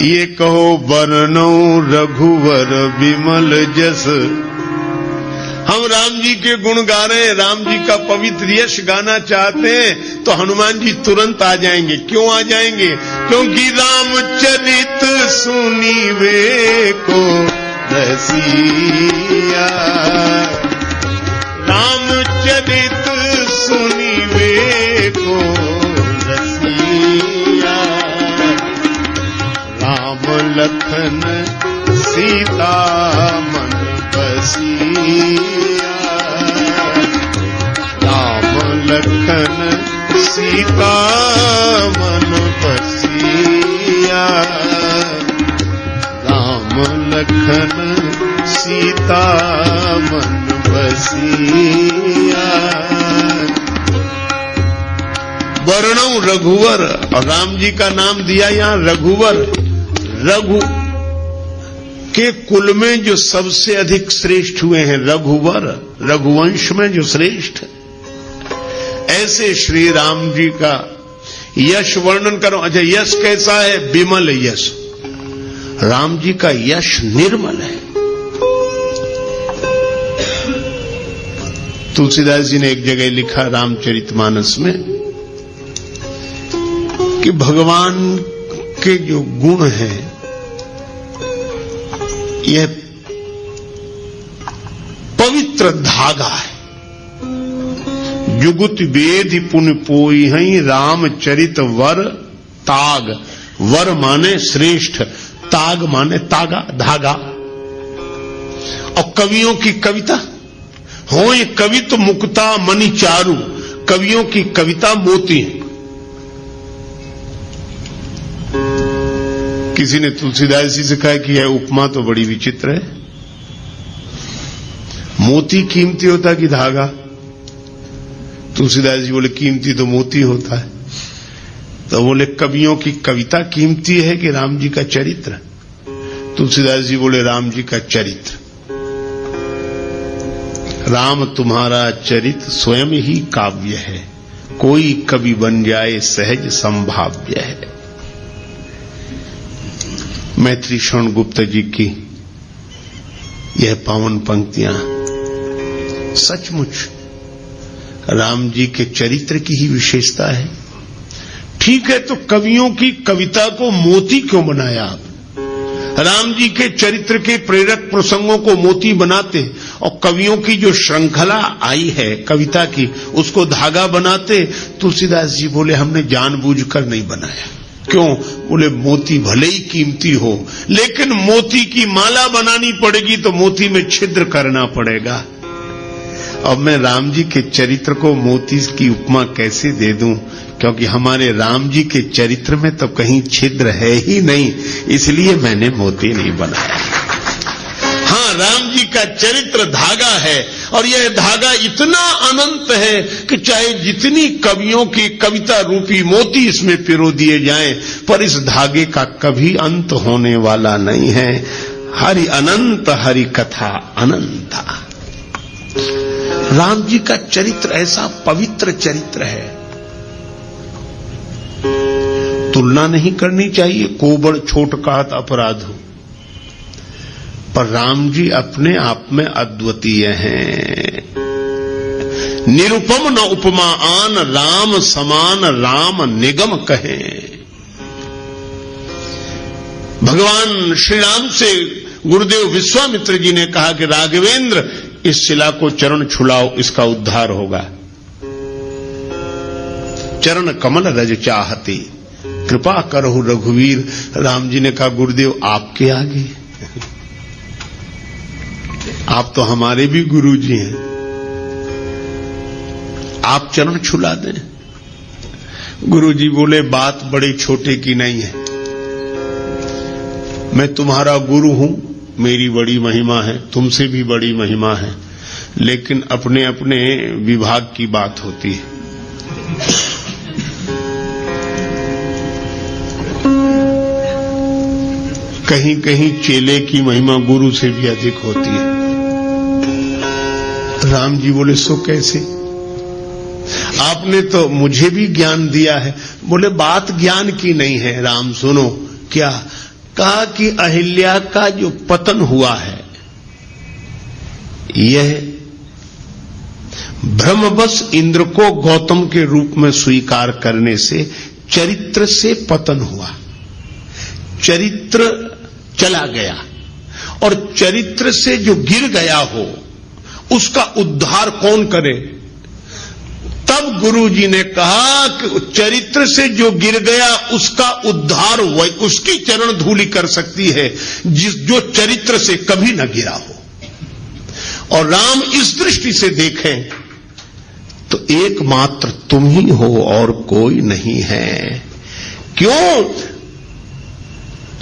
ये कहो वर्णो रघुवर विमल जस। हम राम जी के गुण गा रहे हैं, राम जी का पवित्र यश गाना चाहते हैं तो हनुमान जी तुरंत आ जाएंगे। क्यों आ जाएंगे? क्योंकि रामचरित सुनीवे को रसिया, रामचरित सुनीवे को रसिया, राम लखन सीता मन बसिया, राम लखन सीता मन बसिया, राम लखन सीता मन बसिया। वर्णो रघुवर, और राम जी का नाम दिया यहां रघुवर। रघु के कुल में जो सबसे अधिक श्रेष्ठ हुए हैं रघुवर, रघुवंश में जो श्रेष्ठ, ऐसे श्री राम जी का यश वर्णन करो। अच्छा, यश कैसा है? विमल यश। राम जी का यश निर्मल है। तुलसीदास जी ने एक जगह लिखा रामचरितमानस में कि भगवान के जो गुण हैं यह पवित्र धागा है। जुगुत वेद पुन पोई हई रामचरित वर ताग। वर माने श्रेष्ठ, ताग माने तागा, धागा। और कवियों की कविता हो, ये कवित मुक्ता मणि चारु। कवियों की कविता मोती है। किसी ने तुलसीदास जी से कहा कि यह उपमा तो बड़ी विचित्र है, मोती कीमती होता कि धागा? तुलसीदास जी बोले कीमती तो मोती होता है। तो बोले कवियों की कविता कीमती है कि राम जी का चरित्र? तुलसीदास जी बोले राम जी का चरित्र। राम तुम्हारा चरित स्वयं ही काव्य है, कोई कवि बन जाए सहज संभाव्य है। मैत्री शरण गुप्ता जी की यह पावन पंक्तियां सचमुच राम जी के चरित्र की ही विशेषता है। ठीक है, तो कवियों की कविता को मोती क्यों बनाया आप? राम जी के चरित्र के प्रेरक प्रसंगों को मोती बनाते और कवियों की जो श्रृंखला आई है कविता की उसको धागा बनाते। तुलसीदास जी बोले हमने जानबूझकर नहीं बनाया। क्यों? बोले मोती भले ही कीमती हो, लेकिन मोती की माला बनानी पड़ेगी तो मोती में छिद्र करना पड़ेगा। अब मैं राम जी के चरित्र को मोती की उपमा कैसे दे दूं? क्योंकि हमारे राम जी के चरित्र में तो कहीं छिद्र है ही नहीं, इसलिए मैंने मोती नहीं बनाया। हाँ, राम जी का चरित्र धागा है और यह धागा इतना अनंत है कि चाहे जितनी कवियों की कविता रूपी मोती इसमें पिरो दिए जाएं, पर इस धागे का कभी अंत होने वाला नहीं है। हरि अनंत, हरि कथा अनंता। राम जी का चरित्र ऐसा पवित्र चरित्र है, तुलना नहीं करनी चाहिए। कोबड़ छोट कहत अपराध हो, पर राम जी अपने आप में अद्वितीय हैं। निरुपम न उपमा आन, राम समान राम निगम कहें। भगवान श्री राम से गुरुदेव विश्वामित्र जी ने कहा कि राघवेंद्र इस शिला को चरण छुलाओ, इसका उद्धार होगा। चरण कमल रज चाहती, कृपा करहु रघुवीर। राम जी ने कहा गुरुदेव आपके आगे, आप तो हमारे भी गुरु जी हैं, आप चरण छुला दें। गुरु जी बोले बात बड़े छोटे की नहीं है, मैं तुम्हारा गुरु हूं, मेरी बड़ी महिमा है, तुमसे भी बड़ी महिमा है, लेकिन अपने अपने विभाग की बात होती है। कहीं कहीं चेले की महिमा गुरु से भी अधिक होती है। राम जी बोले सो कैसे? आपने तो मुझे भी ज्ञान दिया है। बोले बात ज्ञान की नहीं है राम, सुनो। क्या कहा कि अहिल्या का जो पतन हुआ है यह भ्रमवश इंद्र को गौतम के रूप में स्वीकार करने से चरित्र से पतन हुआ, चरित्र चला गया। और चरित्र से जो गिर गया हो उसका उद्धार कौन करे? तब गुरुजी ने कहा कि चरित्र से जो गिर गया उसका उद्धार उसकी चरण धूलि कर सकती है जो चरित्र से कभी न गिरा हो। और राम इस दृष्टि से देखें तो एकमात्र तुम ही हो और कोई नहीं है। क्यों?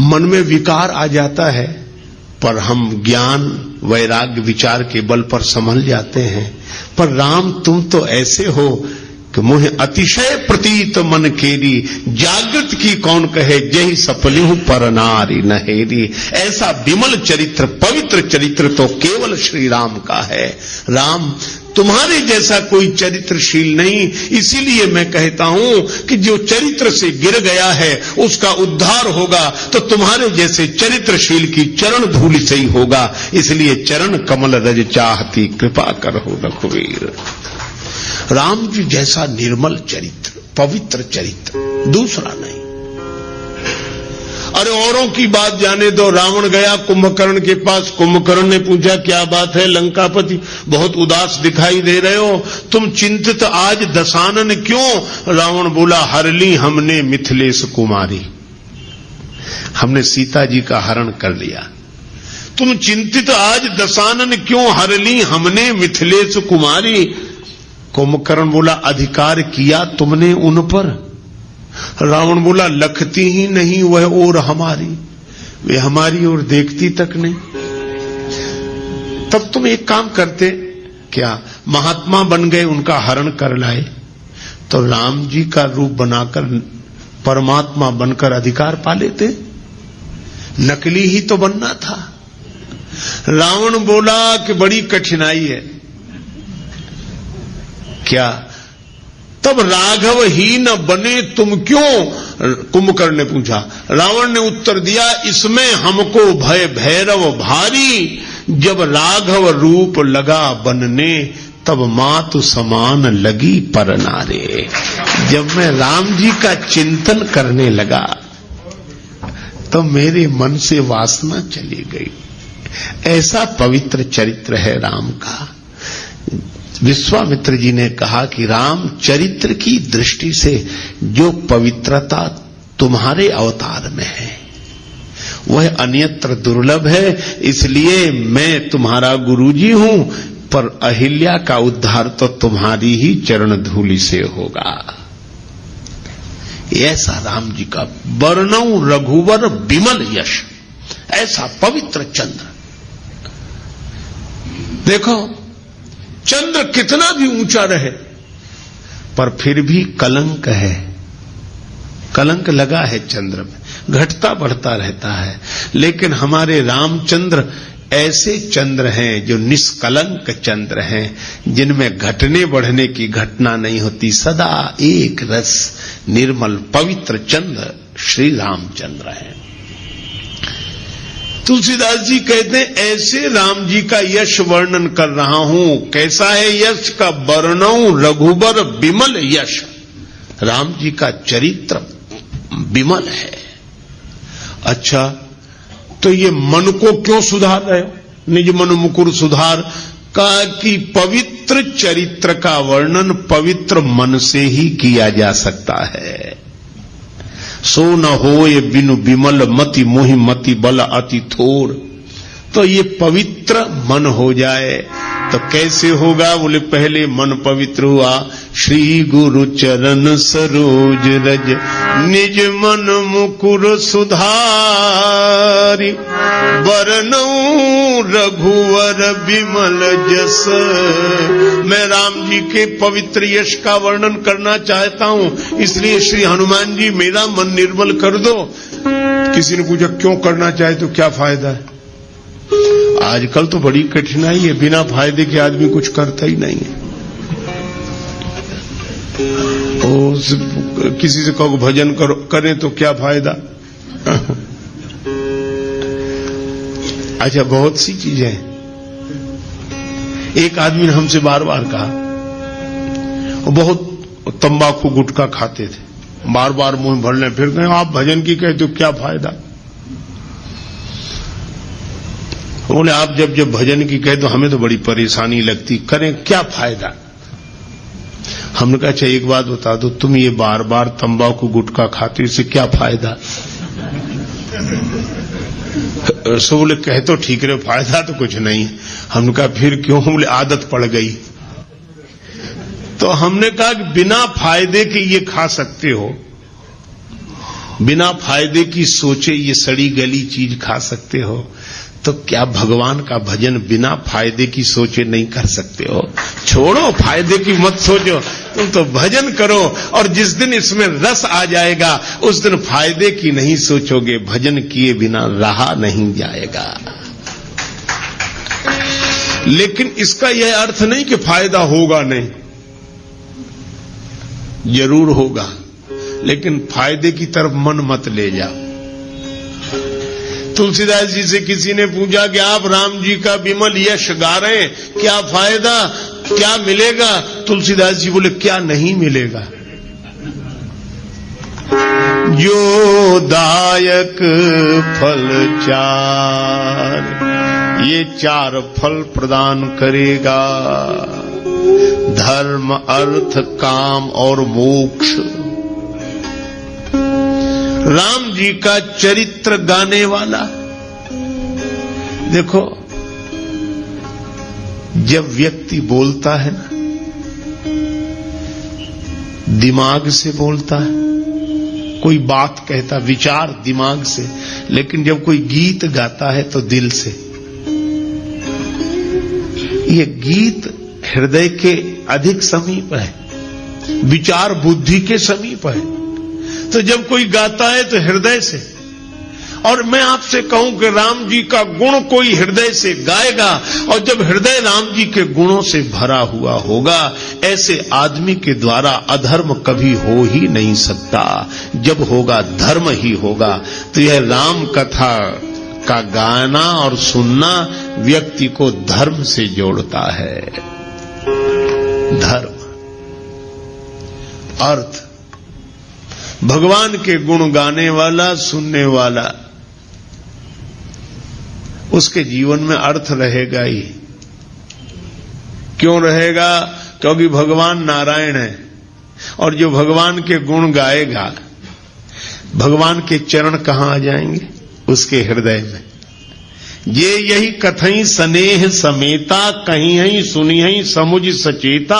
मन में विकार आ जाता है पर हम ज्ञान वैराग्य विचार के बल पर संभल जाते हैं। पर राम तुम तो ऐसे हो कि मुझे अतिशय प्रतीत मन केरी, जागृत की कौन कहे जही सफली हूं पर नारी नहेरी। ऐसा विमल चरित्र, पवित्र चरित्र तो केवल श्री राम का है। राम तुम्हारे जैसा कोई चरित्रशील नहीं, इसीलिए मैं कहता हूं कि जो चरित्र से गिर गया है उसका उद्धार होगा तो तुम्हारे जैसे चरित्रशील की चरण धूलि से ही होगा। इसलिए चरण कमल रज चाहती कृपा करहो रघुवीर। राम जी जैसा निर्मल चरित्र, पवित्र चरित्र दूसरा नहीं। अरे औरों की बात जाने दो। रावण गया कुंभकर्ण के पास, कुंभकर्ण ने पूछा क्या बात है लंकापति, बहुत उदास दिखाई दे रहे हो, तुम चिंतित आज दशानन क्यों? रावण बोला हर ली हमने मिथिलेश कुमारी, हमने सीता जी का हरण कर लिया। तुम चिंतित आज दशानन क्यों, हर ली हमने मिथिलेश कुमारी। कुंभकर्ण बोला अधिकार किया तुमने उन पर? रावण बोला लखती ही नहीं वह और हमारी, वे हमारी ओर देखती तक नहीं। तब तुम एक काम करते, क्या महात्मा बन गए, उनका हरण कर लाए तो राम जी का रूप बनाकर परमात्मा बनकर अधिकार पा लेते। नकली ही तो बनना था। रावण बोला कि बड़ी कठिनाई है। क्या? तब राघव ही न बने तुम क्यों? कुंभकर्ण ने पूछा। रावण ने उत्तर दिया इसमें हमको भय भैरव भारी, जब राघव रूप लगा बनने तब मातु समान लगी पर नारे। जब मैं राम जी का चिंतन करने लगा तो मेरे मन से वासना चली गई। ऐसा पवित्र चरित्र है राम का। विश्वामित्र जी ने कहा कि राम चरित्र की दृष्टि से जो पवित्रता तुम्हारे अवतार में है वह अन्यत्र दुर्लभ है, इसलिए मैं तुम्हारा गुरुजी हूं, पर अहिल्या का उद्धार तो तुम्हारी ही चरण धूलि से होगा। ऐसा राम जी का वर्णौ रघुवर विमल यश, ऐसा पवित्र चंद्र। देखो चंद्र कितना भी ऊंचा रहे पर फिर भी कलंक है, कलंक लगा है चंद्र में, घटता बढ़ता रहता है। लेकिन हमारे रामचंद्र ऐसे चंद्र हैं जो निष्कलंक चंद्र हैं, जिनमें घटने बढ़ने की घटना नहीं होती, सदा एक रस निर्मल पवित्र चंद्र श्री रामचंद्र हैं। तुलसीदास जी कहते हैं ऐसे राम जी का यश वर्णन कर रहा हूं। कैसा है यश का? वर्णौ रघुबर विमल यश। राम जी का चरित्र विमल है। अच्छा तो ये मन को क्यों सुधार रहे हो? निज मन मुकुर सुधार का कि पवित्र चरित्र का वर्णन पवित्र मन से ही किया जा सकता है। सो न होए बिनु विमल मति मोहि मति बल अति थोर। तो ये पवित्र मन हो जाए तो कैसे होगा? बोले पहले मन पवित्र हुआ, श्री गुरु चरण सरोज रज निज मन मुकुर सुधारी, वरनौ रघुवर विमल जस। मैं राम जी के पवित्र यश का वर्णन करना चाहता हूं, इसलिए श्री हनुमान जी मेरा मन निर्मल कर दो। किसी ने पूछा क्यों करना चाहे तो क्या फायदा है? आजकल तो बड़ी कठिनाई है, बिना फायदे के आदमी कुछ करता ही नहीं है। किसी से कहो भजन करो, करें तो क्या फायदा। अच्छा, बहुत सी चीजें। एक आदमी ने हमसे बार बार कहा, वो बहुत तंबाकू गुटखा खाते थे, बार बार मुंह भरने, फिर कहें आप भजन की कहते हो क्या फायदा। बोले आप जब जब भजन की कहते हो हमें तो बड़ी परेशानी लगती, करें क्या फायदा। हमने कहा अच्छा एक बात बता दो, तुम ये बार बार तंबाकू गुटखा खाते हो, इससे क्या फायदा। सो बोले कहे तो ठीक रहे, फायदा तो कुछ नहीं। हमने कहा फिर क्यों। बोले आदत पड़ गई। तो हमने कहा कि बिना फायदे के ये खा सकते हो, बिना फायदे की सोचे ये सड़ी गली चीज खा सकते हो, तो क्या भगवान का भजन बिना फायदे की सोचे नहीं कर सकते हो। छोड़ो फायदे की मत सोचो, तुम तो भजन करो, और जिस दिन इसमें रस आ जाएगा उस दिन फायदे की नहीं सोचोगे, भजन किए बिना रहा नहीं जाएगा। लेकिन इसका यह अर्थ नहीं कि फायदा होगा नहीं, जरूर होगा, लेकिन फायदे की तरफ मन मत ले जाओ। तुलसीदास जी से किसी ने पूछा कि आप राम जी का विमल यश गा रहे हैं, क्या फायदा, क्या मिलेगा। तुलसीदास जी बोले क्या नहीं मिलेगा। जो दायक फल चार, ये चार फल प्रदान करेगा, धर्म अर्थ काम और मोक्ष। राम जी का चरित्र गाने वाला। देखो जब व्यक्ति बोलता है ना, दिमाग से बोलता है, कोई बात कहता विचार दिमाग से, लेकिन जब कोई गीत गाता है तो दिल से। ये गीत हृदय के अधिक समीप है, विचार बुद्धि के समीप है। तो जब कोई गाता है तो हृदय से। और मैं आपसे कहूं कि राम जी का गुण कोई हृदय से गाएगा, और जब हृदय राम जी के गुणों से भरा हुआ होगा, ऐसे आदमी के द्वारा अधर्म कभी हो ही नहीं सकता। जब होगा धर्म ही होगा। तो यह राम कथा का गाना और सुनना व्यक्ति को धर्म से जोड़ता है। धर्म, अर्थ, भगवान के गुण गाने वाला, सुनने वाला, उसके जीवन में अर्थ रहेगा ही। क्यों रहेगा? क्योंकि भगवान नारायण है, और जो भगवान के गुण गाएगा, भगवान के चरण कहां आ जाएंगे? उसके हृदय में। ये यही कथई स्नेह समेता, कहीं हई सुनी हई समुझ सचेता,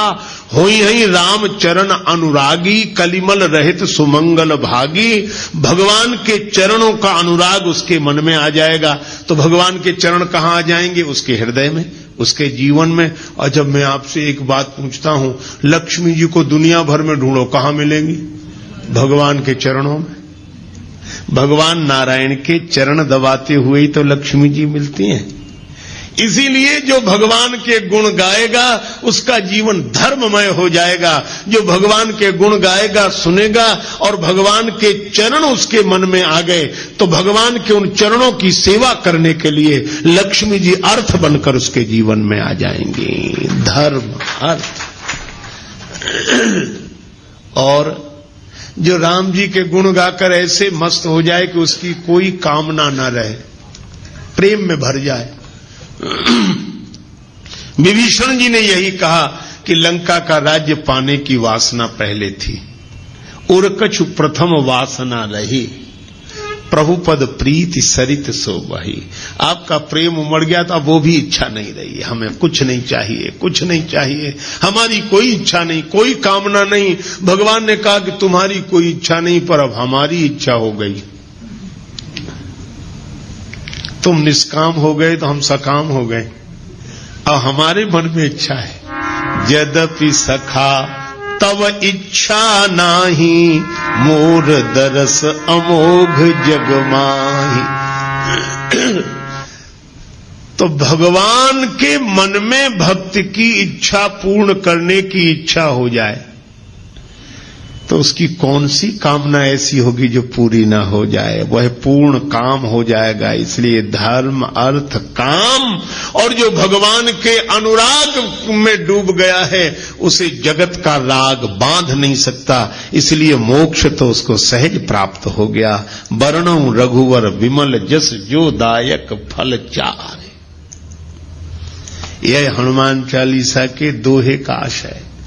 होई हई राम चरण अनुरागी, कलिमल रहित सुमंगल भागी। भगवान के चरणों का अनुराग उसके मन में आ जाएगा। तो भगवान के चरण कहां आ जाएंगे? उसके हृदय में, उसके जीवन में। और जब मैं आपसे एक बात पूछता हूं, लक्ष्मी जी को दुनिया भर में ढूंढो, कहां मिलेंगी? भगवान के चरणों में। भगवान नारायण के चरण दबाते हुए ही तो लक्ष्मी जी मिलती हैं। इसीलिए जो भगवान के गुण गाएगा उसका जीवन धर्ममय हो जाएगा। जो भगवान के गुण गाएगा, सुनेगा, और भगवान के चरण उसके मन में आ गए, तो भगवान के उन चरणों की सेवा करने के लिए लक्ष्मी जी अर्थ बनकर उसके जीवन में आ जाएंगी। धर्म, अर्थ। और जो राम जी के गुण गाकर ऐसे मस्त हो जाए कि उसकी कोई कामना न रहे, प्रेम में भर जाए। विभीषण जी ने यही कहा कि लंका का राज्य पाने की वासना पहले थी, और कछु प्रथम वासना रही, प्रभु पद प्रीति सरित सो वही। आपका प्रेम उमड़ गया तो अब वो भी इच्छा नहीं रही। हमें कुछ नहीं चाहिए, कुछ नहीं चाहिए, हमारी कोई इच्छा नहीं, कोई कामना नहीं। भगवान ने कहा कि तुम्हारी कोई इच्छा नहीं, पर अब हमारी इच्छा हो गई। तुम निष्काम हो गए तो हम सकाम हो गए। अब हमारे मन में इच्छा है। यद्यपि सखा तव इच्छा नाही, मोर दरस अमोघ जग माही। तो भगवान के मन में भक्त की इच्छा पूर्ण करने की इच्छा हो जाए, तो उसकी कौन सी कामना ऐसी होगी जो पूरी ना हो जाए? वह पूर्ण काम हो जाएगा। इसलिए धर्म, अर्थ, काम, और जो भगवान के अनुराग में डूब गया है उसे जगत का राग बांध नहीं सकता। इसलिए मोक्ष तो उसको सहज प्राप्त हो गया। वर्णो रघुवर विमल जस जो दायक फल चारे। यह हनुमान चालीसा के दोहे का आशय है।